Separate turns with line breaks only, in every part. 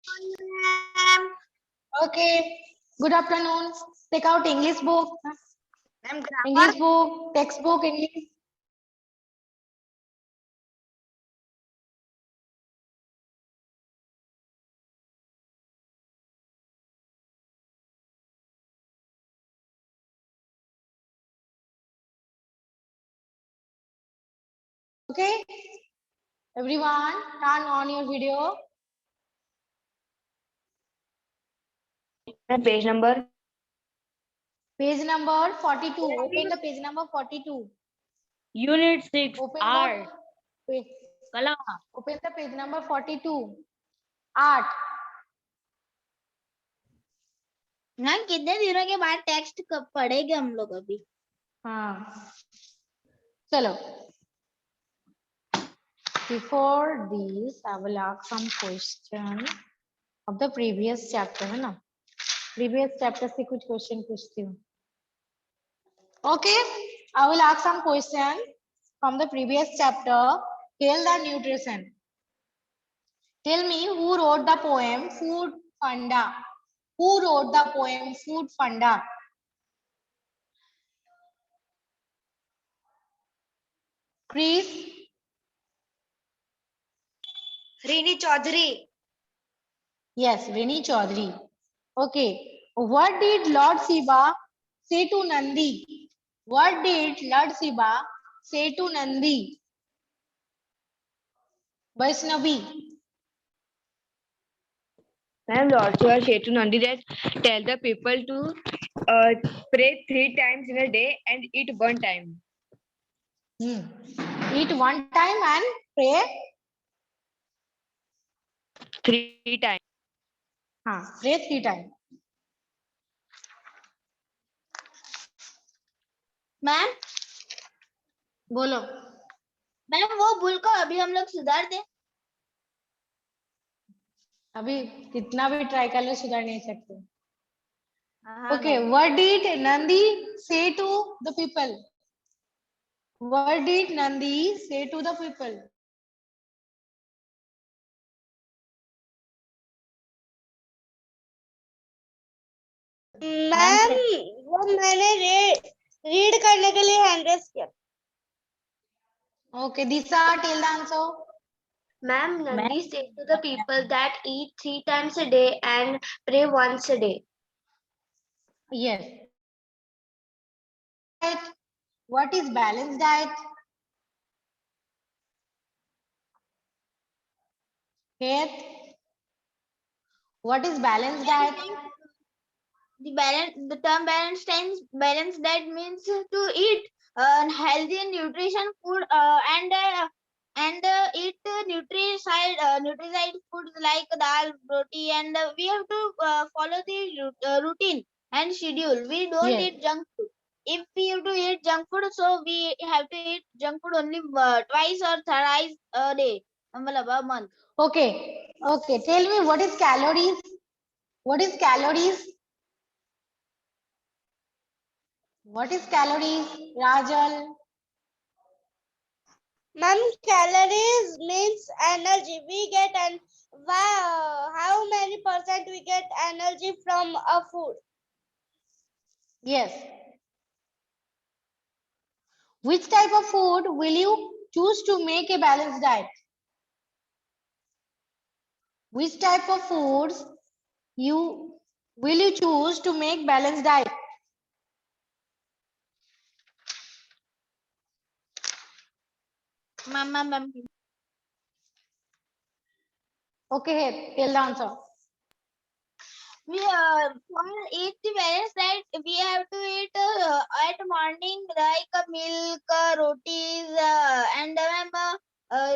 Ma'am.
Okay. Good afternoon. Take out English book.
Ma'am, grammar.
English book, textbook, English. Okay. Everyone, turn on your video.
Page number.
Page number 42. Open the page number 42.
Unit 6.
Open
Art.
the
Kala.
open the page number 42. Art.
Ma'am कितने दिनों के बाद text कब पढ़ेंगे हम लोग अभी?
हाँ. चलो. Before this, I will ask some question of the previous chapter, है ना? Previous chapter से कुछ question पूछती हूँ. Okay, I will ask some question from the previous chapter. Tell the nutrition. Tell me who wrote the poem Food Funda. Who wrote the poem Food Funda? Chris.
Rini Chaudhary.
Yes, Rini Chaudhary. Okay. What did Lord Shiva say to Nandi? What did Lord Shiva say to Nandi? Vaishnavi.
Ma'am, Lord Shiva said to Nandi that tell the people to pray 3 times in a day and eat 1 time.
Eat 1 time and pray.
3 times.
Pray 3 times.
Ma'am
बोलो.
Ma'am वो भूल को अभी हम लोग सुधार दे.
अभी कितना भी ट्राई कर लो सुधार नहीं सकते.
हाँ
Okay,
ma'am.
what did Nandi say to the people? What did Nandi say to the people?
Ma'am वो मैंने रीड करने के लिए हैंड रेस किया.
Okay, Disha, tell the answer.
Ma'am, Nandi said to the people that eat 3 times a day and pray once a day.
Yes. What is balanced diet? Faith. What is balanced diet?
The term balanced diet means to eat healthy and nutrition food and eat nutricide foods like dal, roti, and we have to follow the routine and schedule. We don't
Yes.
eat junk food. If we have to eat junk food, so we have to eat junk food only twice or thrice a day, a month.
Okay. Okay. Tell me what is calories? What is calories? What is calories? Rajal.
Ma'am, calories means energy. We get and how many percent we get energy from a food?
Yes. Which type of food will you choose to make a balanced diet? Which type of foods will you choose to make balanced diet?
Ma'am.
Okay, tell the answer.
We for eat the balanced diet, we have to eat at morning like milk, rotis, and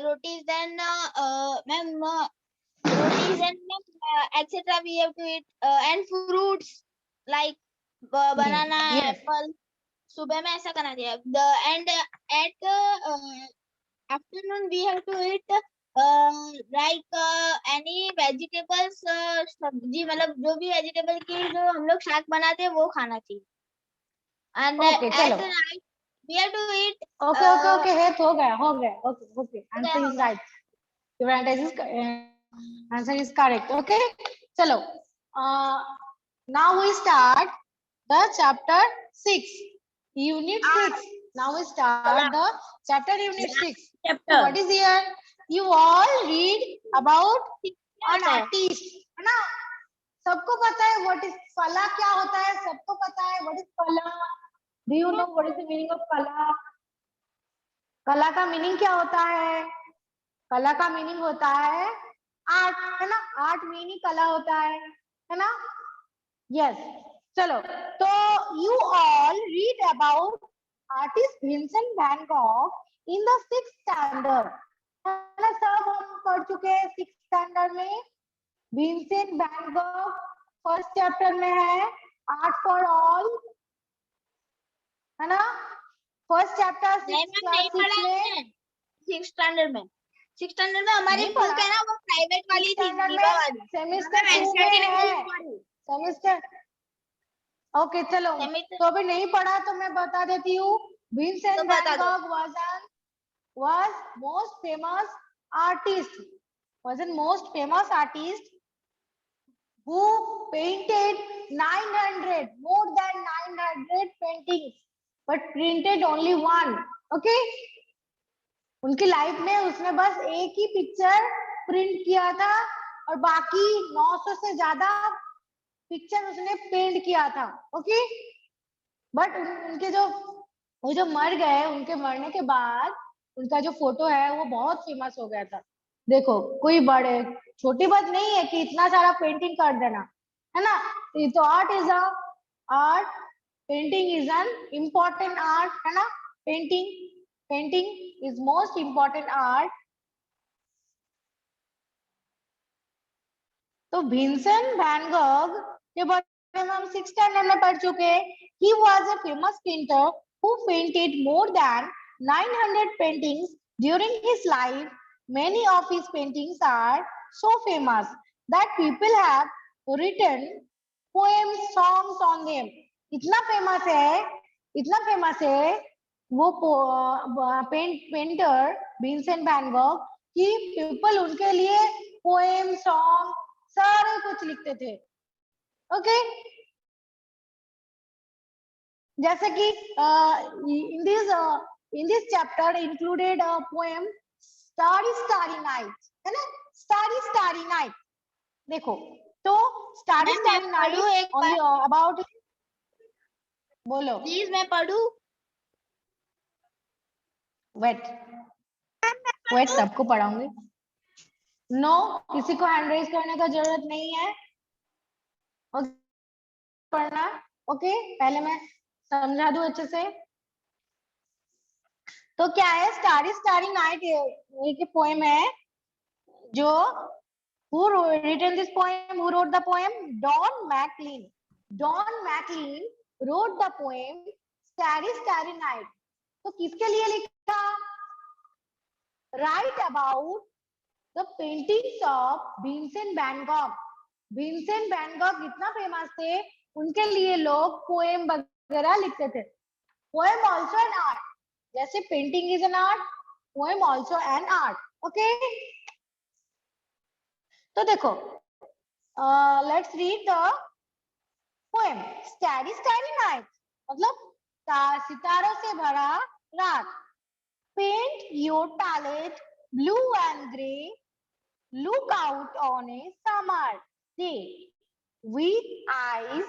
rotis. Then rotis and etc. We have to eat and fruits like banana,
Yes.
apple. सुबह में ऐसा करना चाहिए. And at afternoon we have to eat like any vegetables सब्जी मतलब जो भी vegetable की जो हम लोग शाक बनाते हैं वो खाना चाहिए. And
Okay,
at
चलो.
night we have to eat.
Okay. है हो गया. Okay. Answer
हो
is
गया.
right. Your answer is Answer is correct. Okay. Chalo. Now we start the chapter 6, unit 6. Now we start the chapter unit 6. So what is here? You all read about an artist. है ना? सबको पता है what is कला क्या होता है? सबको पता है what is कला? Do you know what is the meaning of कला? कला का मीनिंग क्या होता है? कला का मीनिंग होता है आर्ट, है ना? आर्ट मीनिंग कला होता है ना? यस, चलो तो you all read about artist Vincent van Gogh in the 6th standard, है ना? सब हम पढ़ चुके हैं 6th स्टैंडर्ड में। Vincent van Gogh first chapter में है, आर्ट फॉर ऑल, है ना? फर्स्ट चैप्टर 6th क्लास 6 में,
6th स्टैंडर्ड में। 6th स्टैंडर्ड में हमारी
नहीं
बुक
पढ़ा।
है ना, वो प्राइवेट वाली थी,
स्टैंडर्ड
दीवा
में
वाली।
सेमेस्टर
मैम
2 में है, सेमेस्टर। ओके चलो, तो अभी नहीं पढ़ा तो मैं बता देती हूँ। विंसेंट
तो बता
वैन
दो।
Gogh was most famous artist, was a most famous artist who painted 900, more than 900 paintings, but printed only one. Okay, उनकी लाइफ में उसने बस एक ही पिक्चर प्रिंट किया था और बाकी 900 से ज्यादा पिक्चर उसने पेंट किया था। ओके, बट उनके वो जो मर गए, उनके मरने के बाद उनका जो फोटो है वो बहुत फेमस हो गया था। देखो, कोई बड़े छोटी बात नहीं है कि इतना सारा पेंटिंग कर देना, है ना? तो art is a art, painting is an important art, है ना? Painting is most important art. तो विंसेंट वैन गॉग के बारे में हम 6th स्टैंडर्ड में पढ़ चुके हैं। He was a famous painter who painted more than 900 paintings during his life. Many of his paintings are so famous that people have written poems, songs on them. इतना famous है वो painter Vincent van Gogh कि people उनके लिए poem, song सारे कुछ लिखते थे। ओके, जैसे कि in this chapter included a poem Starry Starry Night, है ना? Starry Starry Night, देखो तो Starry Starry Night only about, बोलो
प्लीज मैं पढ़ूं।
वेट सबको पढ़ाऊंगी। नो, किसी को हैंड रेज करने का जरूरत नहीं है पढ़ना। ओके, पहले मैं समझा दूं अच्छे से। तो क्या है स्टारी स्टारी नाइट, एक पोएम है जो who written this poem, who wrote the poem? Don McLean. Don McLean wrote the poem Starry Starry Night. तो किसके लिए लिखा? Write about the paintings of Vincent van Gogh. Vincent van Gogh इतना famous थे, उनके लिए लोग पोएम वगैरह लिखते थे। पोएम आल्सो एन आर्ट, जैसे painting is an art, poem also an art. Okay, तो देखो, let's read the poem starry starry night, मतलब सितारों से भरा रात। Paint your palette blue and grey, look out on a summer day with eyes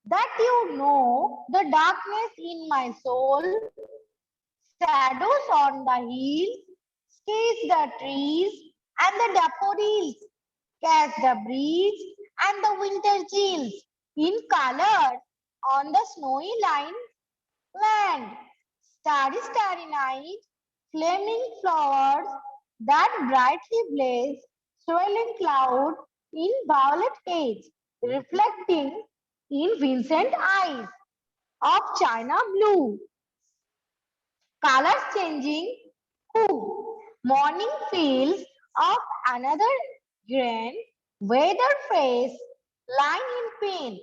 that you know the darkness in my soul, shadows on the hills, sketch the trees and the daffodils, catch the breeze and the winter chills in color on the snowy land. Starry, starry night, flaming flowers that brightly blaze, swirling cloud in violet haze, reflecting in Vincent eyes of china blue, colors changing hue, morning fields of another grand, weather face, line in pain,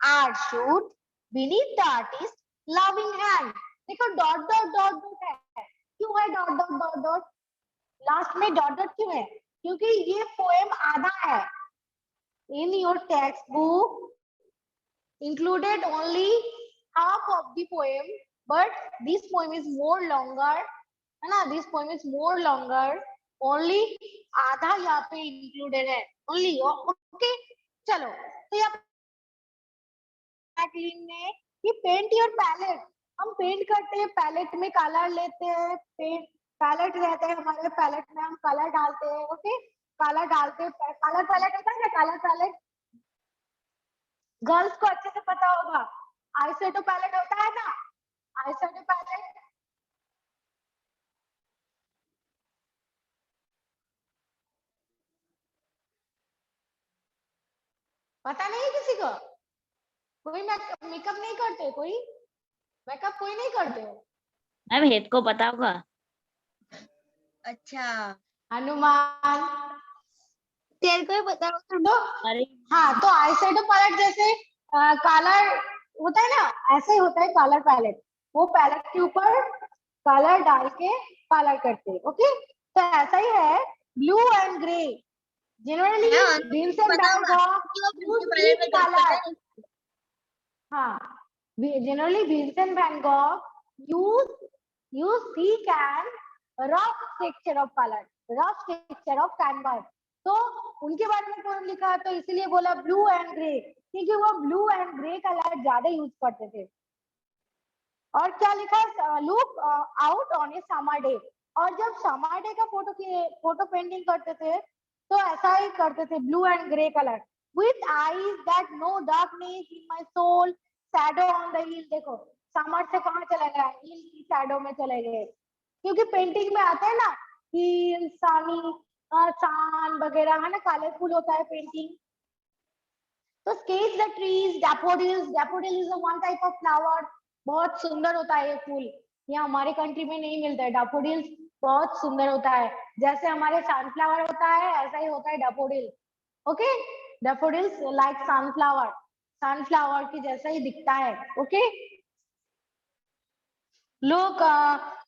art shoot beneath the artist loving hand. देखो dot dot dot dot है, क्यों है dot dot dot dot? Last में dot dot क्यों है? क्योंकि ये poem आधा है. In your textbook included only half of the poem, but this poem is more longer, है ना? This poem is more longer. Only आधा यहाँ पे included है. Only okay. चलो तो यहाँ ने कि पेंट योर पैलेट. हम पेंट करते हैं पैलेट में, कलर लेते हैं, पेंट पैलेट रहता है हमारे पैलेट में, हम कलर डालते हैं. ओके, कलर डालते हैं. कलर पैलेट होता है ना, कलर पैलेट गर्ल्स को अच्छे से पता होगा. आईशैडो पैलेट होता है ना, आईशैडो पैलेट. पता नहीं किसी को? कोई मेकअप नहीं करते? कोई मेकअप कोई नहीं करते हो?
मैम हेत को पता होगा.
अच्छा,
हनुमान
तेरे को ही पता होगा.
तो
अरे
हाँ, तो आईशैडो पैलेट जैसे कलर होता है ना, ऐसे ही होता है कलर पैलेट. वो पैलेट के ऊपर कलर डाल के कलर करते हैं. ओके, तो ऐसा ही है blue and grey. Generally Vincent van Gogh colour. हाँ, generally Vincent van Gogh use thick and rough texture of color, rough texture of canvas. तो उनके बारे में पोएम लिखा तो इसीलिए बोला ब्लू एंड ग्रे, क्योंकि वो ब्लू एंड ग्रे कलर ज्यादा यूज करते थे. और क्या लिखा? Look out on A summer day. और जब समर डे का फोटो पेंटिंग करते थे तो ऐसा ही करते थे, blue and grey colour. With eyes that know darkness in my soul, shadow on the hill. देखो समर से कहाँ चले गए? हिल की शैडो में चले गए, क्योंकि पेंटिंग में आते हैं ना हिल, सनी, सान वगैरह, है ना, कलरफुल होता है पेंटिंग. तो sketch the trees, daffodils. Daffodil is one type of flower. बहुत सुंदर होता है ये फूल. ये हमारे कंट्री में नहीं मिलता है. डैफोडिल्स बहुत सुंदर होता है. जैसे हमारे सनफ्लावर होता है, ऐसा ही होता है daffodil. Okay, daffodils like sunflower, sunflower की जैसा ही दिखता है. ओके, लोग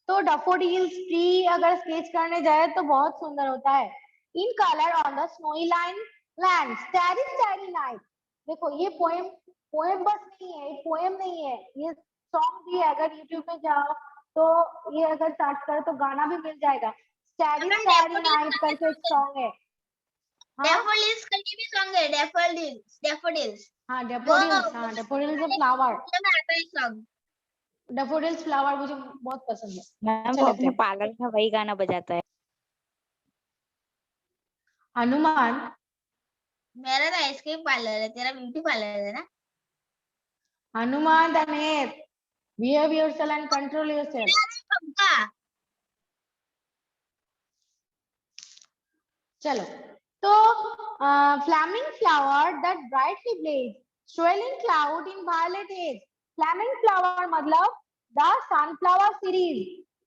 तो डैफोडिल्स ट्री अगर स्केच करने जाए तो बहुत सुंदर होता है. In colour on the snowy line land, starry starry night. देखो ये पोएम बस नहीं है, पोएम नहीं है, ये सॉन्ग भी है. अगर यूट्यूब में जाओ तो ये अगर सर्च करो तो गाना भी मिल जाएगा. स्टारी स्टारी नाइट करके एक सॉन्ग है.
डैफोडिल्स करके भी सॉन्ग है. डैफोडिल्स.
हाँ, डैफोडिल्स. हाँ, daffodils is flower.
Song
daffodils flower मुझे बहुत पसंद है.
मैम
अच्छा
वो
लगता
अपने
है.
पार्लर में वही गाना बजाता है.
हनुमान,
मेरा तो आइसक्रीम पार्लर है, तेरा ब्यूटी पार्लर है ना.
Hanuman दनेत, behave yourself and control yourself.
पक्का.
चलो, तो flaming flower that brightly blaze, swelling cloud in violet age. Flaming flower मतलब द सनफ्लावर सीरीज.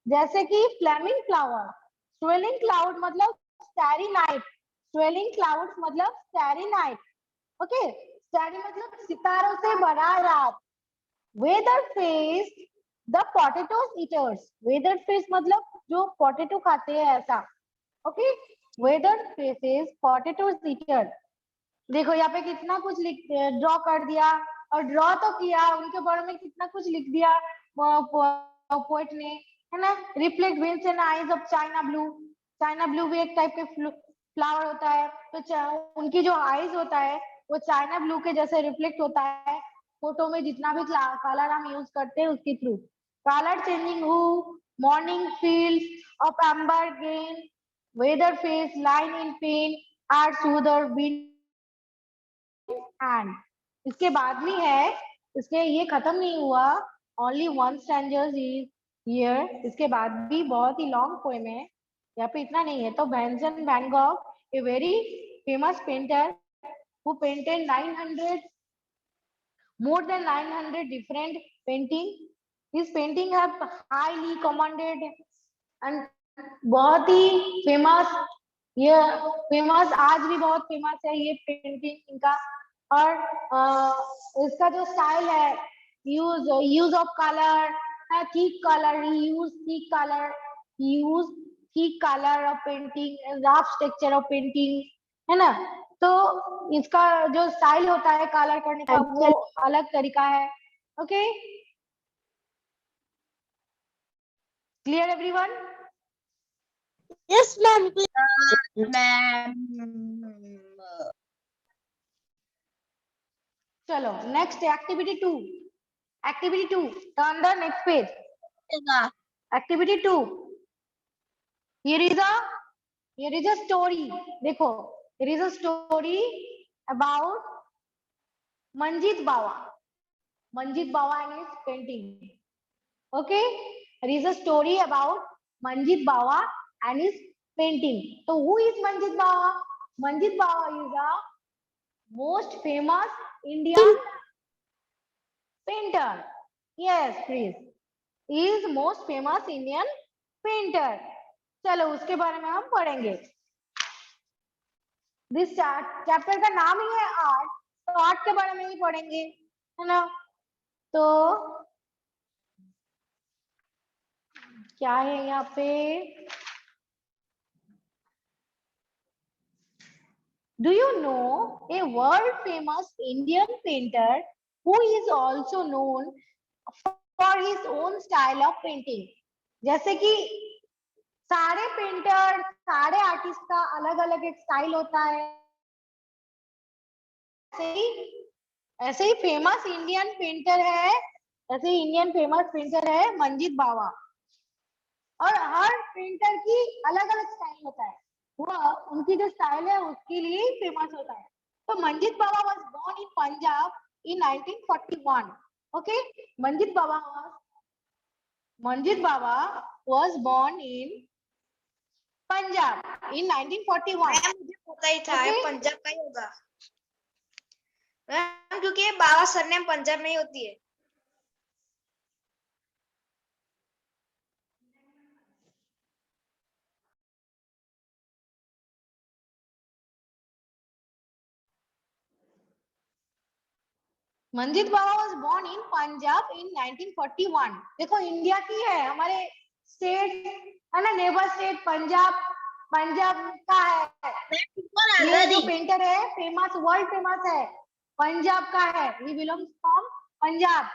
जैसे कि फ्लैमिंग फ्लावर. swelling cloud मतलब starry night. swelling clouds मतलब starry night. ओके, starry मतलब सितारों से भरा रात. Weather face the potatoes eaters. Weather face मतलब जो पोटैटो खाते हैं ऐसा. Okay, weather faces potatoes eater. देखो यहाँ पे कितना कुछ ड्रॉ कर दिया, और ड्रॉ तो किया, उनके बारे में कितना कुछ लिख दिया पोएट ने, है ना. Reflect winds and eyes of China blue. China blue भी एक टाइप के फ्लावर होता है. तो उनकी जो आईज होता है वो चाइना ब्लू के जैसे रिफ्लेक्ट होता है फोटो में, जितना भी कलर हम यूज करते हैं उसके through. Colour changing hue, morning fields of amber green, weather face line in pain are soother wind and. इसके बाद भी है, इसके ये खत्म नहीं हुआ. Only one stanzas is here. इसके बाद भी बहुत ही लॉन्ग पोएम है, यहाँ पे इतना नहीं है. तो Vincent van Gogh, a very famous painter who painted 900 more than 900 different painting. His painting have highly commanded and बहुत ही फेमस. ये फेमस आज भी बहुत फेमस है ये पेंटिंग इनका. और इसका जो स्टाइल है, use of colour, thick colour, use thick colour, use thick colour of painting, rough structure of painting, है ना। तो इसका जो स्टाइल होता है कलर करने का वो अलग तरीका है। Okay, clear everyone?
Yes, ma'am. Ma'am.
चलो next activity 2। Activity 2, turn the next page. Activity 2, here is a story। देखो, here is a story about Manjit Bawa। Manjit Bawa and his painting। Okay, there is a story about Manjit Bawa and his painting। So who is Manjit Bawa? Manjit Bawa is a most famous Indian painter। Yes, please, he is most famous Indian painter। चलो उसके बारे में हम पढ़ेंगे। This chapter का नाम ही है art, तो आर्ट के बारे में ही पढ़ेंगे, है ना। तो क्या है यहाँ पे, do you no a world famous Indian painter who is also known for his own style of painting. जैसे कि सारे पेंटर, सारे आर्टिस्ट का अलग अलग एक स्टाइल होता है, ऐसे ही फेमस इंडियन पेंटर है, ऐसे ही इंडियन फेमस पेंटर है मंजीत बावा। और हर पेंटर की अलग अलग स्टाइल होता है, वो उनकी जो स्टाइल है उसके लिए ही फेमस होता है। तो Manjit Bawa was born in Punjab in 1941। Okay, Manjit Bawa was born in Punjab in 1941।
मुझे पता ही था पंजाब का ही होगा क्योंकि बाबा सरनेम पंजाब में ही होती है।
Manjeet Bawa was born in Punjab in 1941। देखो इंडिया की है, हमारे स्टेट है ना, नेबर स्टेट पंजाब, पंजाब का है। ये जो पेंटर है फेमस, वर्ल्ड फेमस है, पंजाब का है, ही बिलोंग्स फ्रॉम पंजाब।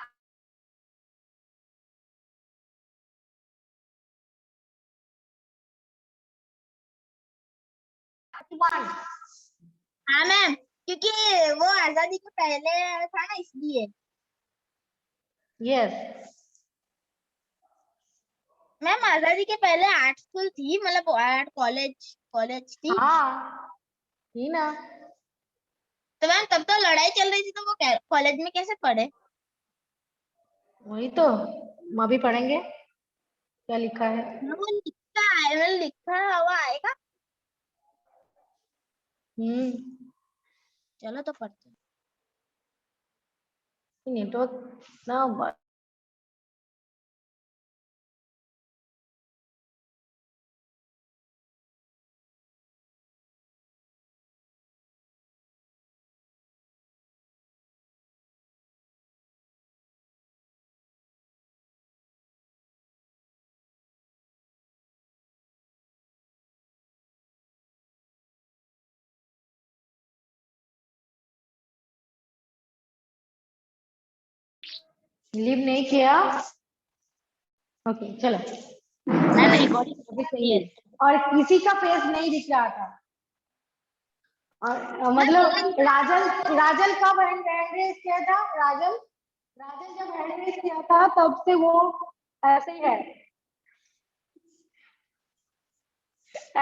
हाँ मैम, क्योंकि वो आजादी के पहले था ना इसलिए।
यस
मैम, आजादी के पहले आर्ट स्कूल थी, मतलब आर्ट कॉलेज थी।
हाँ थी ना।
तो मैम तब तो लड़ाई चल रही थी, तो वो कॉलेज में कैसे पढ़े?
वही तो हम अभी पढ़ेंगे क्या लिखा है।
वो लिखा हुआ आएगा। चलो तो पढ़ते हैं।
नेटवर्क ना लीव नहीं किया। ओके चलो,
मैम रिकॉर्डिंग
सही है। और किसी का फेस नहीं दिख रहा था। और मतलब राजल कब हैंड रेस किया था? राजल जब हैंड रेस किया था तब से वो ऐसे ही है,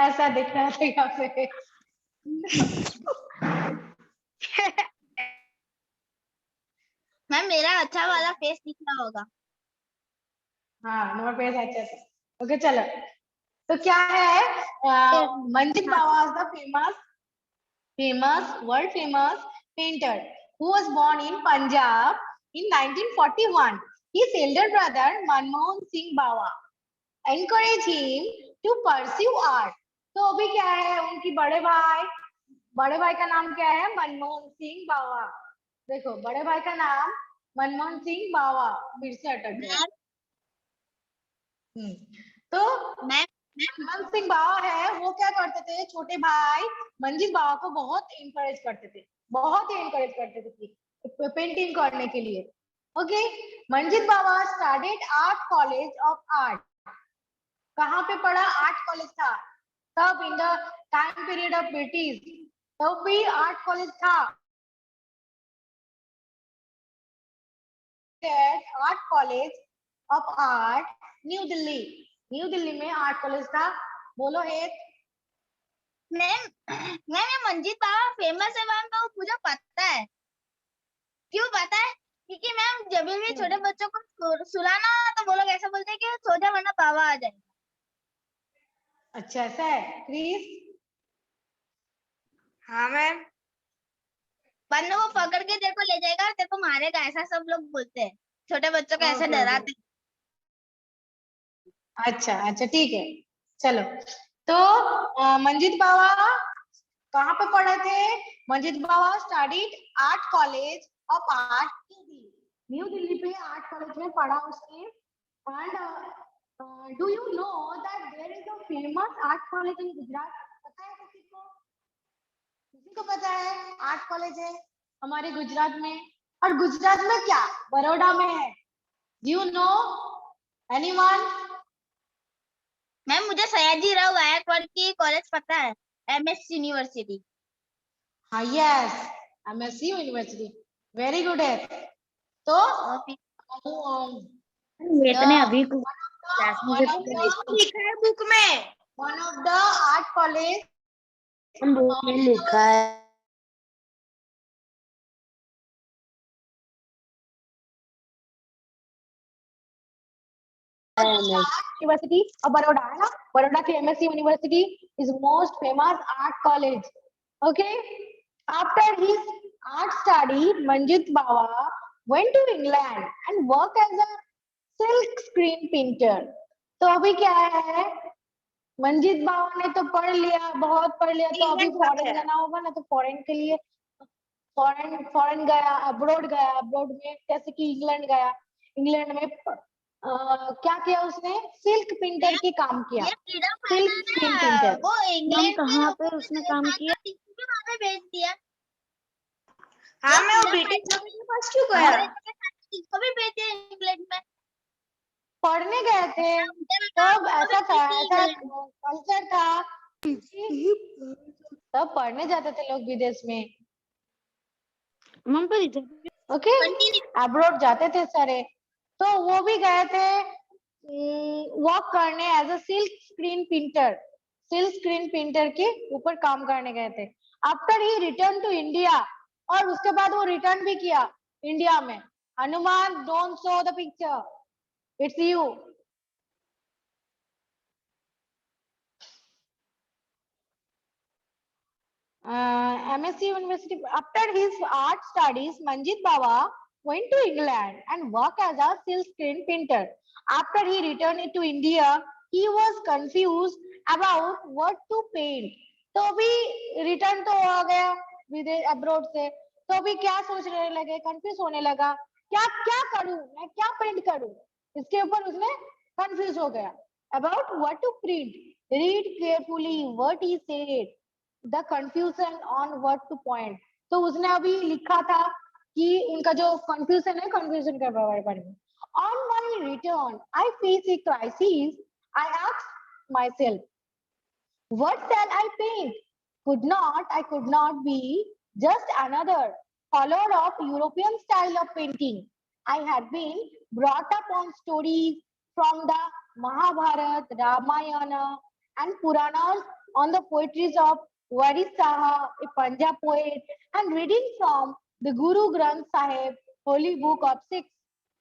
ऐसा दिख रहा था यहाँ पे।
मैम मेरा अच्छा वाला फेस दिख रहा होगा।
हाँ नंबर पेज अच्छा था। ओके चलो, तो क्या है, मंजीत बावा the famous world famous painter who was born in Punjab in 1941. His elder brother Manmohan Singh Bawa encouraged him to pursue art। तो अभी क्या है, उनकी बड़े भाई का नाम क्या है? मनमोहन सिंह बावा। देखो बड़े भाई का नाम मनमोहन सिंह बावा, फिर से अटक गया। तो
मैम
हनुमान सिंह बाबा है, वो क्या करते थे, छोटे भाई मंजीत बाबा को बहुत इंकरेज करते थे, बहुत ही इंकरेज करते थे पेंटिंग करने के लिए। Okay, Manjeet Baba studied art college of art. कहाँ पे पढ़ा, आर्ट कॉलेज था तब, in the time period of British, तब भी आर्ट कॉलेज था। Art college of art New Delhi, new Delhi में आर्ट कॉलेज था। बोलो हेत।
मैम ये मंजीत बाबा फेमस है मैम, तो मुझे पता है। क्यों पता है? क्योंकि मैम जब भी छोटे बच्चों को सुलाना तो वो लोग ऐसा बोलते हैं कि सो जा वरना बाबा आ जाएगा।
अच्छा ऐसा है क्रिस।
हाँ मैम।
वरना वो पकड़ के तेरे को ले जाएगा और तेरे को मारेगा, ऐसा सब लोग बोलते हैं। छोटे बच्चों को ऐसे
Okay, okay.
डराते हैं।
अच्छा अच्छा ठीक है, चलो। तो मंजीत बाबा कहाँ पे पढ़े थे, Manjit Baba studied art college of art New Delhi पे आर्ट कॉलेज में पढ़ा उसने। And do you know that there is a famous art college in Gujarat? पता है किसी को? किसी को पता है आर्ट कॉलेज है हमारे गुजरात में? और गुजरात में क्या, बड़ौदा में है। Do you no anyone?
Ma'am मुझे सयाजी राव गायकवाड़ की कॉलेज पता है, एमएस यूनिवर्सिटी।
हाँ yes, MSc university, very good है। तो
वेट ने अभी क्लास में
लिखा है बुक में,
one of the art college
book में लिखा है।
यूनिवर्सिटी ऑफ बड़ौदा है ना, बड़ौदा की MSc university is most famous art college. Okay, after his art study Manjeet Baba went to England and work as a silk screen painter। तो अभी क्या है, मंजीत बाबा ने तो पढ़ लिया, बहुत पढ़ लिया, तो अभी फॉरेन जाना होगा ना, तो फॉरेन के लिए फॉरेन गया, अब्रॉड गया। अब्रॉड में जैसे कि इंग्लैंड गया, इंग्लैंड में क्या किया उसने, सिल्क प्रिंटर की काम किया,
ये freedom
silk screen
fighter
printer.
वो इंग्लैंड के
कहाँ पे
लोगों
उसने
को
काम
देखा
किया?
तो टीचर के वहां पे भेज दिया।
हाँ मैं वो
freedom
ब्रिटिश
fighter
लोगों के पास क्यों गया?
इसको भी भेज दिया इंग्लैंड में।
पढ़ने गए थे, तब ऐसा था, ऐसा कल्चर था, तब पढ़ने जाते थे लोग विदेश में।
मम पर
ओके, अब्रॉड जाते थे सारे, तो वो भी गए थे वर्क करने as a silk screen printer, silk screen printer के ऊपर काम करने गए थे। After he return to India, और उसके बाद वो रिटर्न भी किया इंडिया में। Hanuman, don't show the picture, it's you. MSc University. After his art studies, Manjit Baba went to England and worked as a silk screen painter. After he returned to India, he was confused about what to paint. तो अभी return तो हो गया विदेश abroad से, तो अभी क्या सोचने लगे, कंफ्यूज होने लगा, क्या क्या करूं मैं, क्या पेंट करूं, इसके ऊपर उसने कंफ्यूज हो गया। About what to print, read carefully what he said, the confusion on what to point. तो उसने अभी लिखा था कि उनका जो कंफ्यूजन है, कंफ्यूजन के बारे में। On my return I face a crisis, I asked my self what shall I paint? I could not be just another follower of European style of painting. I had been brought up on stories from the Mahabharata, Ramayana, and Puranas, on the poetries of Waris Saha, a Punjab poet, and reading from the Guru Granth Sahib, Holy Book of Sikhs.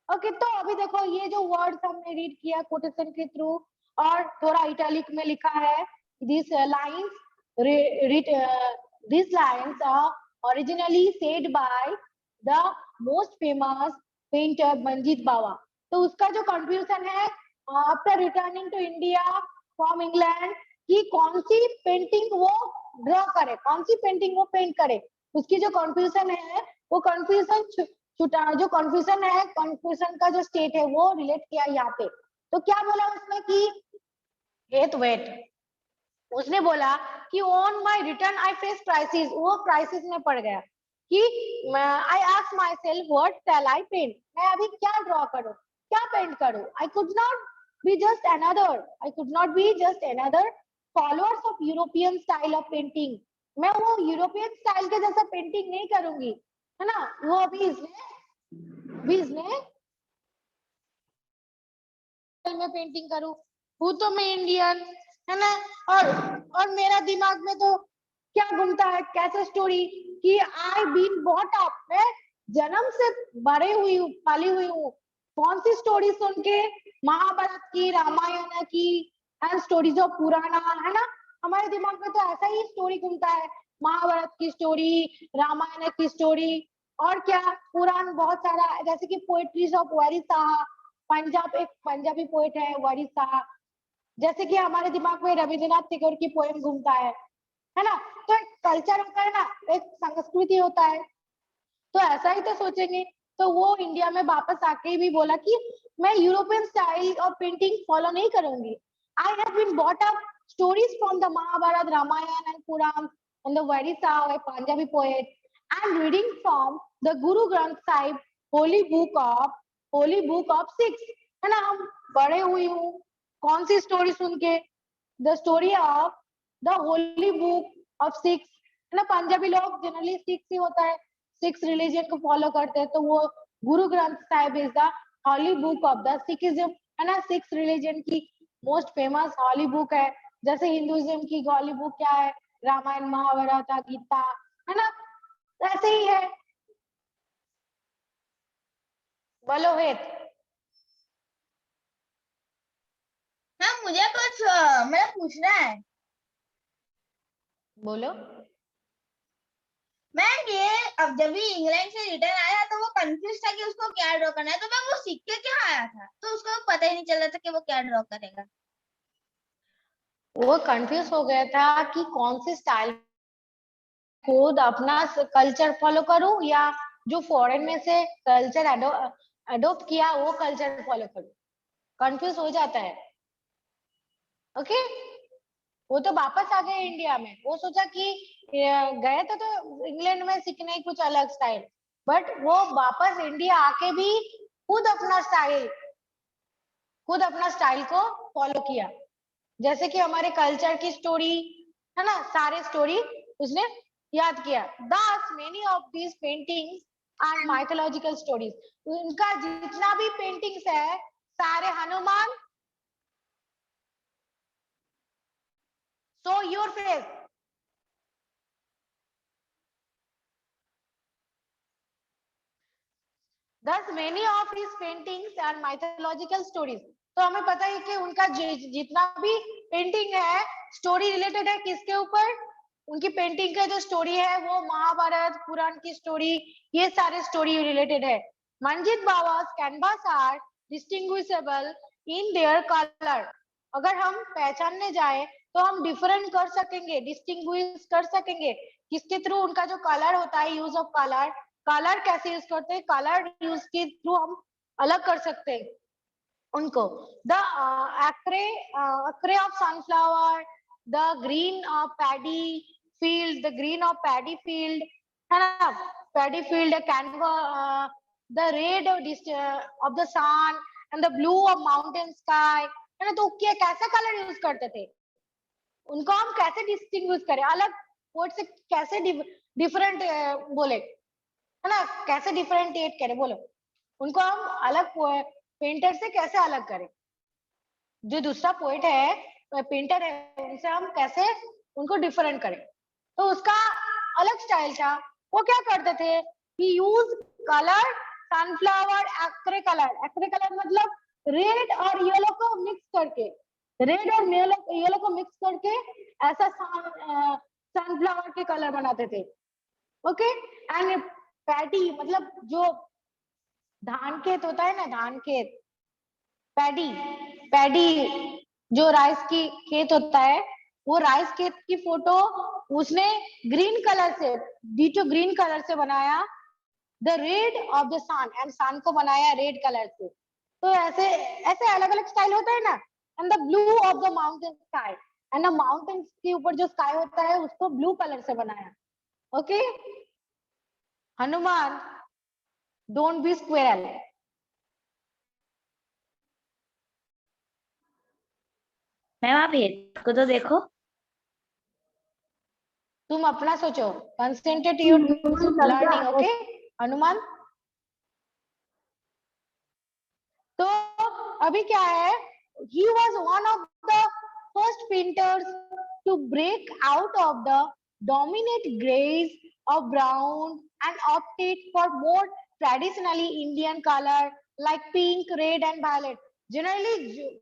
Okay, तो अभी देखो ये जो words हमने read किया quotation के through, और थोड़ा इटैलिक में लिखा है, these lines are originally said by the most famous painter Manjit Bawa। तो उसका जो कंफ्यूजन है after returning to India from England, कि कौन सी पेंटिंग वो ड्रॉ करे, कौन सी पेंटिंग वो पेंट करे, उसकी जो कंफ्यूजन है, वो कंफ्यूजन छुटा, जो कंफ्यूजन है, कंफ्यूजन का जो स्टेट है वो रिलेट किया यहाँ पे। तो क्या बोला उसने कि हेत वेट, उसने बोला कि on my return I face crisis, वो क्राइसिस में पड़ गया कि I ask myself what shall I paint, मैं अभी क्या ड्रॉ करूं, क्या पेंट करूं। I could not be just another followers of European style of painting, मैं वो यूरोपियन स्टाइल के जैसा पेंटिंग नहीं करूंगी, है ना। वो अभी इसने में पेंटिंग करूं, हूं तो मैं इंडियन, है ना। और मेरा दिमाग में तो क्या घूमता है, कैसे स्टोरी कि आई बीन बॉट अप, मैं जन्म से बड़े हुई हूँ, पाली हुई हूँ कौन सी स्टोरी सुन के, महाभारत की, रामायण की एंड स्टोरीज ऑफ पुराना, है ना। हमारे दिमाग में तो ऐसा ही स्टोरी घूमता है, महाभारत की स्टोरी, रामायण की स्टोरी, और क्या पुराण बहुत सारा, जैसे कि पोएट्रीज ऑफ वारिस शाह, पंजाब एक पंजाबी पोएट है वारिस शाह, जैसे कि हमारे दिमाग में रविंद्रनाथ टैगोर की पोएम घूमता है ना। तो एक कल्चर होता है ना, एक संस्कृति होता है, तो ऐसा ही तो सोचेंगे। तो वो इंडिया में वापस आके भी बोला कि मैं European style of painting follow नहीं करूंगी, I have been bought up stories from the Mahabharata, Ramayana and Purana and the Varisa, a Punjabi poet, and reading from the Guru Granth Sahib, holy book of Sikhs, है ना। हम बड़े हुई हूँ कौन सी story सुन के, the story of the Holi book of six, है ना। पंजाबी लोग जनरली सिक्स ही होता है, सिक्स रिलीजन को फॉलो करते हैं, तो वो Guru Granth Sahib is the Holi book of the Sikhism, है ना। सिक्स रिलीजन की मोस्ट फेमस होली बुक है, जैसे हिंदुइज्म की होली बुक क्या है, रामायण, महाभारत, गीता, है ना। ऐसे ही है। बोलो हेत।
हाँ, मुझे कुछ मतलब पूछना है।
बोलो।
मैम ये अब जब भी इंग्लैंड से रिटर्न आया तो वो कंफ्यूज था कि उसको क्या ड्रॉ करना है, तो मैम वो सीख के क्या आया था, तो उसको पता ही नहीं चल रहा था कि वो क्या ड्रॉ करेगा।
वो कंफ्यूज हो गया था कि कौन से स्टाइल, खुद अपना कल्चर फॉलो करूं या जो फॉरेन में से कल्चर अडोप्ट किया वो कल्चर फॉलो करूं, कंफ्यूज हो जाता है। ओके, वो तो वापस आ गए इंडिया में, वो सोचा कि गए तो इंग्लैंड में सीखने कुछ अलग स्टाइल, बट वो वापस इंडिया आके भी खुद अपना स्टाइल को फॉलो किया, जैसे कि हमारे कल्चर की स्टोरी, है ना, सारे स्टोरी उसने याद किया। Thus many of these paintings are mythological stories, उनका जितना भी पेंटिंग्स है सारे Hanuman, show your face, thus many of his paintings are mythological stories। तो हमें पता है कि उनका जितना भी पेंटिंग है स्टोरी रिलेटेड है किसके ऊपर, उनकी पेंटिंग का जो स्टोरी है वो महाभारत, पुराण की स्टोरी, ये सारे स्टोरी रिलेटेड है। Manjit Bawa's canvas are distinguishable in their colour, अगर हम पहचानने जाए तो हम डिफरेंट कर सकेंगे, डिस्टिंग्विश कर सकेंगे किसके थ्रू, उनका जो कलर होता है, यूज ऑफ कलर, कलर कैसे यूज करते हैं, कलर यूज के थ्रू हम अलग कर सकते हैं उनको। The acre of sunflower, the green of paddy field, the green of paddy field, है ना, paddy field, canvas, the red of the sun and the blue of mountain sky, है ना। तो क्या कैसा कलर यूज करते थे, उनको हम कैसे डिस्टिंग्विश करें, अलग वर्ड से कैसे डिफरेंट बोले, है ना, कैसे डिफरेंटिएट करें, बोलो उनको हम अलग पेंटर से कैसे अलग करें, जो दूसरा पोएट है, पेंटर है, उनसे हम कैसे उनको डिफरेंट करें। तो उसका अलग स्टाइल था, वो क्या करते थे, ही यूज कलर, सनफ्लावर, एक्रे कलर मतलब रेड और येलो को मिक्स करके, रेड और येलो को मिक्स करके ऐसा सनफ्लावर के कलर बनाते थे। ओके, एंड पैडी मतलब जो धान खेत होता है ना, धान खेत, पैडी जो राइस की खेत होता है, वो राइस खेत की फोटो उसने ग्रीन कलर से, डीटो ग्रीन कलर से बनाया, the red of the sun, and sun को बनाया रेड कलर से। तो ऐसे ऐसे अलग अलग स्टाइल होता है ना, and the blue of the mountain sky. And the mountains के ऊपर जो sky होता है उसको blue color से बनाया. Okay? Hanuman, don't be squirrel.
Ma'am आप हेड को तो देखो.
तुम अपना सोचो. Concentrate your learning. Okay? Hanuman. तो अभी क्या है? He was one of the first painters to break out of the dominant grays of brown and opted for more traditionally Indian color like pink, red and violet. Generally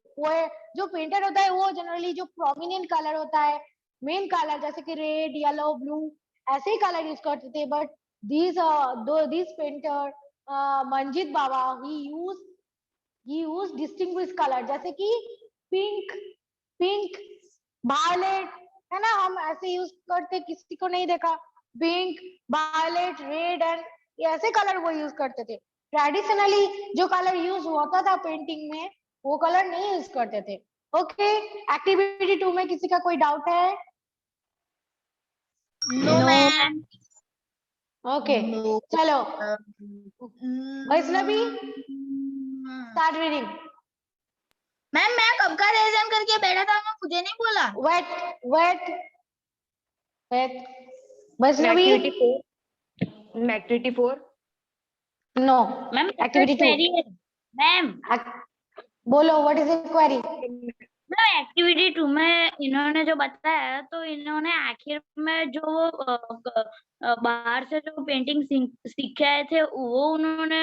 जो painter होता है वो generally जो prominent colour होता है, main colour जैसे कि red, yellow, blue ऐसे ही कलर यूज करते थे. But this painter Manjit Baba he used distinguished color जैसे कि पिंक, वायलेट है ना, हम ऐसे यूज करते, किसी को नहीं देखा. पिंक, वायलेट, रेड एंड ऐसे कलर वो यूज करते थे. ट्रेडिशनली जो कलर यूज होता था पेंटिंग में वो कलर नहीं यूज करते थे. ओके, एक्टिविटी 2 में किसी का कोई डाउट है?
No, ma'am.
Okay,
No.
चलो वैष्णवी
मैम
स्टार्ट रीडिंग.
मैं कब का रिवीजन करके बैठा था, मैं मुझे नहीं बोला.
Wait Vaishnavi.
Activity 4.
No,
ma'am
activity 2.
Query है. मैम
बोलो, what is the query?
Ma'am activity 2 में इन्होंने जो बताया तो इन्होंने आखिर में जो बाहर से जो पेंटिंग सीख आए थे वो उन्होंने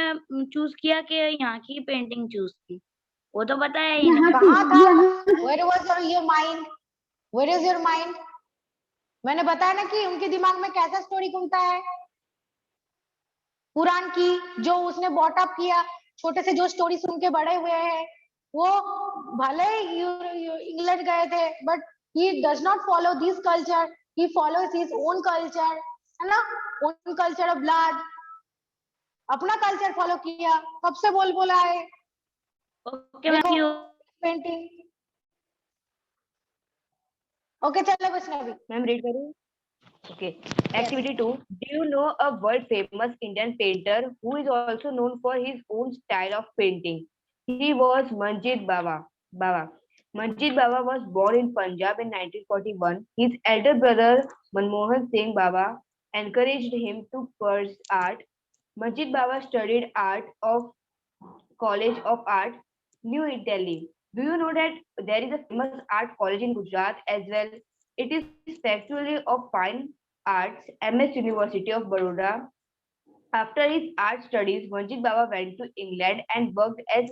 चूज किया कि यहाँ की पेंटिंग चूज की, वो तो बताया ही नहीं.
कहाँ था? Where was your mind? Where is your mind? मैंने बताया ना कि उनके दिमाग में कैसा स्टोरी घूमता है. कुरान की जो उसने बॉट अप किया, छोटे से जो स्टोरी सुन के बड़े हुए हैं, वो भले ही इंग्लैंड गए थे but he does not follow this culture, he follows his own culture, है ना, own culture of blood. अपना कल्चर फॉलो किया. कब से बोला है?
Okay ma'am.
पेंटिंग. ओके, चलो वैष्णवी.
Ma'am, read करूँ? Okay. Activity 2. Do you know a world famous Indian painter who is also known for his own style of painting? He was Manjit Baba. Manjit Baba was born in Punjab in 1941. His elder brother Manmohan Singh Baba encouraged him to pursue art. Manjit Baba studied art of College of Art, New Delhi. Do you know that there is a famous art college in Gujarat as well? It is factually of fine arts, MS University of Baroda. After his art studies, Manjit Baba went to England and worked as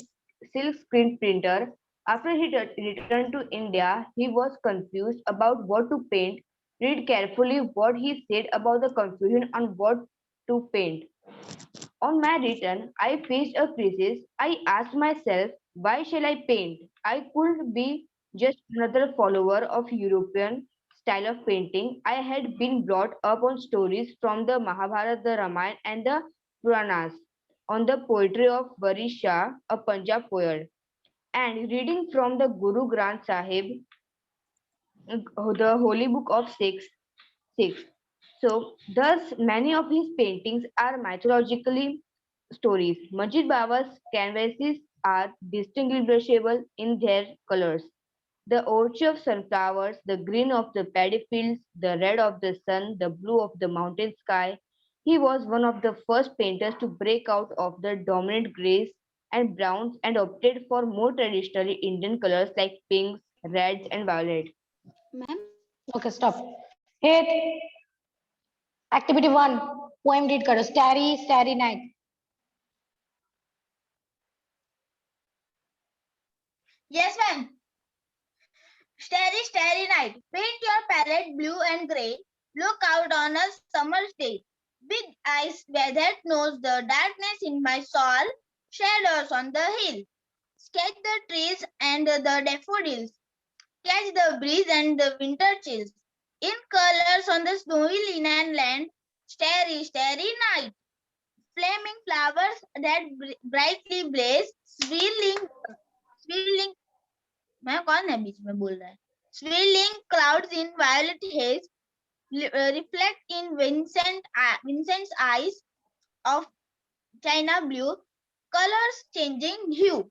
silk screen printer. After he returned to India, he was confused about what to paint. Read carefully what he said about the confusion on what to paint. On my return, I faced a crisis. I asked myself, why shall I paint? I could be just another follower of European style of painting. I had been brought up on stories from the Mahabharata, the Ramayana, and the Puranas, on the poetry of Bari Shah, a Punjab poet, and reading from the Guru Granth Sahib, the holy book of Sikhs. So, thus many of his paintings are mythologically stories. Majid Baba's canvases are distinguishable in their colors. The orange of sunflowers, the green of the paddy fields, the red of the sun, the blue of the mountain sky. He was one of the first painters to break out of the dominant grays and browns and opted for more traditionally Indian colors like pinks, reds, and violets.
Ma'am
okay, stop. Hit. Activity 1 poem read करो. Starry night.
Yes, ma'am. Starry night. Paint your palette blue and gray. Look out on a summer's day. Big eyes that knows the darkness in my soul. Shadows on the hill. Sketch the trees and the daffodils. Catch the breeze and the winter chills. In colors on the snowy linen land. Starry night. Flaming flowers that brightly blaze. Swirling मैं कौन है बीच में बोल रहा है? Swirling clouds in violet haze reflect in Vincent's eyes of china blue, colors changing hue.